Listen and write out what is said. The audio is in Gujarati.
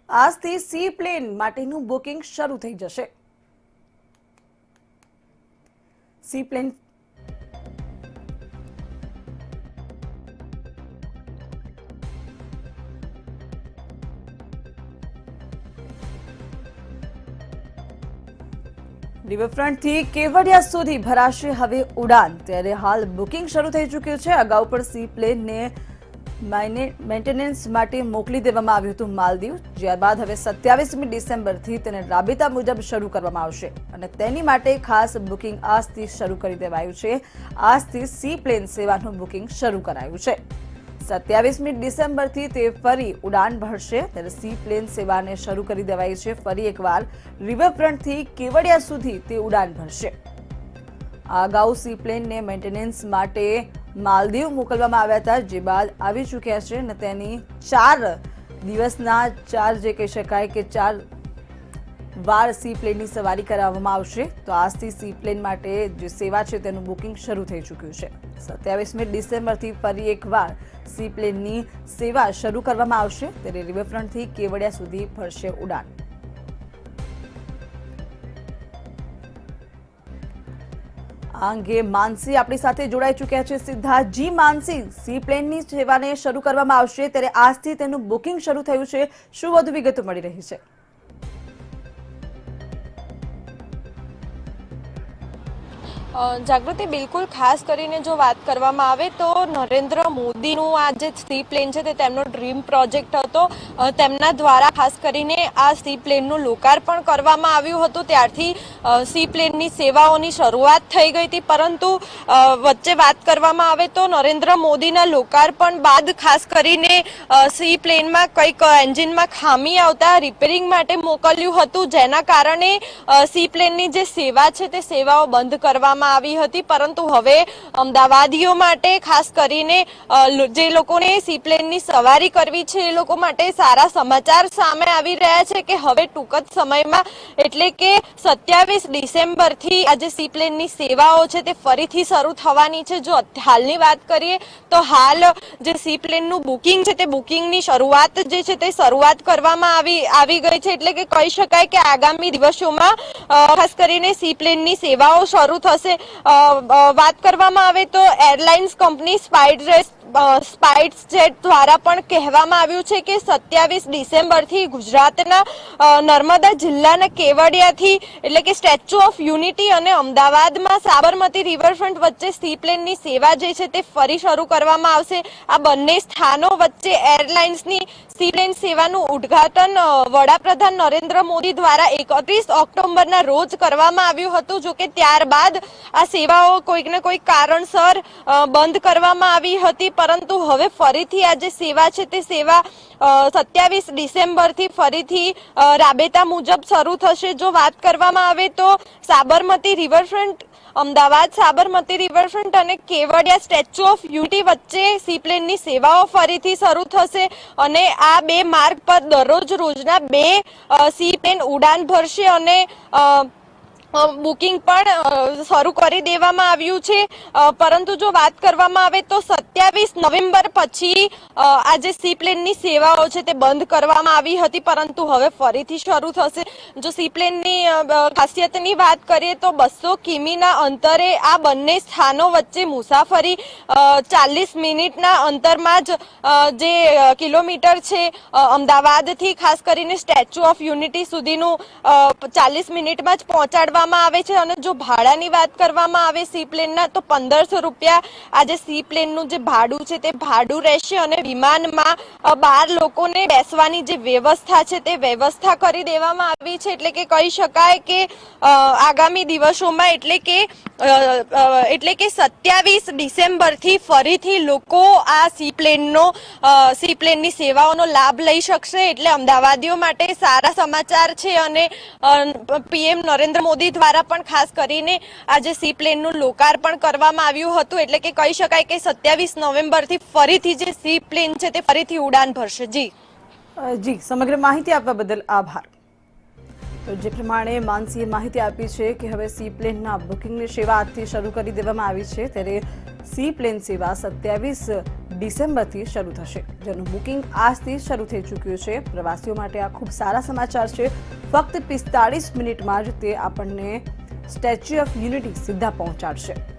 આજથી સી પ્લેન માટેનું બુકિંગ શરૂ થઈ જશે। સી પ્લેન રિવરફ્રન્ટથી કેવડિયા સુધી ભરાશે હવે ઉડાન। ત્યારે હાલ બુકિંગ શરૂ થઈ ચૂક્યું છે। અગાઉ પણ સી પ્લેનને મેન્ટેનન્સ માટે મોકલી દેવામાં આવ્યું હતું માલદીવ, ત્યારબાદ હવે 27મી ડિસેમ્બરથી તેને રાબેતા મુજબ શરૂ કરવામાં આવશે અને તેની માટે ખાસ બુકિંગ આજથી શરૂ કરી દેવાયું છે। આજથી સી પ્લેન સેવાનું બુકિંગ શરૂ કરાયું છે। 27મી ડિસેમ્બરથી તે ફરી ઉડાન ભરશે। ત્યારે સી પ્લેન સેવાને શરૂ કરી દેવાઈ છે। ફરી એકવાર રિવરફ્રન્ટથી કેવડિયા સુધી તે ઉડાન ભરશે। અગાઉ સી પ્લેનને મેન્ટેનન્સ માટે માલદીવ મોકલવામાં આવ્યા હતા, જે બાદ આવી ચૂક્યા છે અને તેની 4 દિવસના 4 જે કહી શકાય કે 4 વાર સી પ્લેનની સવારી કરાવવામાં આવશે। તો આજથી સી પ્લેન માટે જે સેવા છે તેનું બુકિંગ શરૂ થઈ ચૂક્યું છે। 27મી ડિસેમ્બરથી ફરી એકવાર સી પ્લેનની સેવા શરૂ કરવામાં આવશે। ત્યારે રિવરફ્રન્ટથી કેવડિયા સુધી ભરશે ઉડાન। આ અંગે માનસી આપણી સાથે જોડાઈ ચૂક્યા છે સીધા। જી માનસી, સી પ્લેનની સેવાને શરૂ કરવામાં આવશે, ત્યારે આજથી તેનું બુકિંગ શરૂ થયું છે, શું વધુ વિગતો મળી રહી છે? જાગૃતિ, બિલકુલ ખાસ કરીને જો વાત કરવામાં આવે તો નરેન્દ્ર મોદીનું આ જે સી પ્લેન છે તે તેમનો ડ્રીમ પ્રોજેક્ટ હતો। તેમના દ્વારા ખાસ કરીને આ સી પ્લેનનું લોકાર્પણ કરવામાં આવ્યું હતું। ત્યારથી સી પ્લેનની સેવાઓની શરૂઆત થઈ ગઈ હતી, પરંતુ વચ્ચે વાત કરવામાં આવે તો નરેન્દ્ર મોદીના લોકાર્પણ બાદ ખાસ કરીને સી પ્લેનમાં કંઈક એન્જિનમાં ખામી આવતા રિપેરિંગ માટે મોકલ્યું હતું, જેના કારણે સી પ્લેનની જે સેવા છે તે સેવાઓ બંધ કરવામાં આવી હતી। પરંતુ હવે અમદાવાદીઓ માટે, ખાસ કરીને જે લોકોને સી પ્લેનની સવારી કરવી છે એ લોકો માટે સારા સમાચાર સામે આવી રહ્યા છે કે હવે ટૂંક જ સમયમાં એટલે કે 27 ડિસેમ્બરથી આ જે સી પ્લેનની સેવાઓ છે તે ફરીથી શરૂ થવાની છે। જો હાલની વાત કરીએ તો હાલ જે સી પ્લેનનું બુકિંગ છે તે બુકિંગની શરૂઆત જે છે તે શરૂઆત કરવામાં આવી ગઈ છે। એટલે કે કહી શકાય કે આગામી દિવસોમાં ખાસ કરીને સી પ્લેનની સેવાઓ શરૂ થશે। વાત કરવામાં આવે તો એરલાઇન્સ કંપની સ્પાઇસ જેટ દ્વારા પણ કહેવામાં આવ્યું છે કે 27 ડિસેમ્બરથી ગુજરાતના નર્મદા જિલ્લાના કેવડિયાથી એટલે કે સ્ટેચ્યુ ઓફ યુનિટી અને અમદાવાદમાં સાબરમતી રિવરફ્રન્ટ વચ્ચે સી પ્લેનની સેવા જે છે તે ફરી શરૂ કરવામાં આવશે। આ બંને સ્થાનો વચ્ચે એરલાઇન્સની સી પ્લેન સેવાનું ઉદ્ઘાટન વડાપ્રધાન નરેન્દ્ર મોદી દ્વારા 31 ઓક્ટોબરના રોજ કરવામાં આવ્યું હતું। જો કે ત્યારબાદ આ સેવાઓ કોઈક ને કોઈક કારણસર બંધ કરવામાં આવી હતી, પરંતુ હવે ફરીથી આ જે સેવા છે તે સેવા 27 ડિસેમ્બરથી ફરીથી રાબેતા મુજબ શરૂ થશે। જો વાત કરવામાં આવે તો સાબરમતી રિવરફ્રન્ટ અમદાવાદ સાબરમતી રિવરફ્રન્ટ અને કેવડિયા સ્ટેચ્યુ ઓફ યુનિટી વચ્ચે સી પ્લેનની સેવાઓ ફરીથી શરૂ થશે અને આ બે માર્ગ પર દરરોજ રોજના 2 સી પ્લેન ઉડાન ભરશે અને બુકિંગ પણ શરૂ કરી દેવામાં આવ્યું છે। પરંતુ જો વાત કરવામાં આવે તો 27 નવેમ્બર પછી આ જે સી પ્લેનની સેવાઓ છે તે બંધ કરવામાં આવી હતી, પરંતુ હવે ફરીથી શરૂ થશે। જો સી પ્લેનની ખાસિયતની વાત કરીએ તો 200 કિમીના અંતરે આ બંને સ્થાનો વચ્ચે મુસાફરી 40 મિનિટના અંતરમાં જ જે કિલોમીટર છે અમદાવાદથી ખાસ કરીને સ્ટેચ્યુ ઓફ યુનિટી સુધીનું 40 મિનિટમાં જ પહોંચાડવામાં આવે છે। અને જો ભાડાની વાત કરવામાં આવે સી પ્લેનના તો 1500 રૂપિયા આજે સી પ્લેનનું જે ભાડું છે તે ભાડું રહેશે અને વિમાનમાં 12 લોકોને બેસવાની જે વ્યવસ્થા છે તે વ્યવસ્થા કરી દેવામાં આવી છે। એટલે કે કહી શકાય કે આગામી દિવસોમાં એટલે કે 27 ડિસેમ્બરથી ફરીથી લોકો આ સી પ્લેનની સેવાઓનો લાભ લઈ શકશે। એટલે અમદાવાદીઓ માટે સારા સમાચાર છે અને પીએમ નરેન્દ્ર મોદી દ્વારા પણ ખાસ કરીને આજે સી પ્લેનનું લોકાર્પણ કરવામાં આવ્યું હતું। એટલે કે કહી શકાય કે 27 નવેમ્બરથી ફરીથી જે સી પ્લેન છે તે ફરીથી ઉડાન ભરશે। જી, સમગ્ર માહિતી આપવા બદલ આભાર। તો જે પ્રમાણે માનસીએ માહિતી આપી છે કે હવે સી પ્લેનના બુકિંગની સેવા આજથી શરૂ કરી દેવામાં આવી છે, ત્યારે સી પ્લેન સેવા 27 ડિસેમ્બરથી શરૂ થશે, જેનું બુકિંગ આજથી શરૂ થઈ ચૂક્યું છે। પ્રવાસીઓ માટે આ ખૂબ સારા સમાચાર છે। ફક્ત 45 મિનિટમાં જ તે આપણને સ્ટેચ્યુ ઓફ યુનિટી સીધા પહોંચાડશે।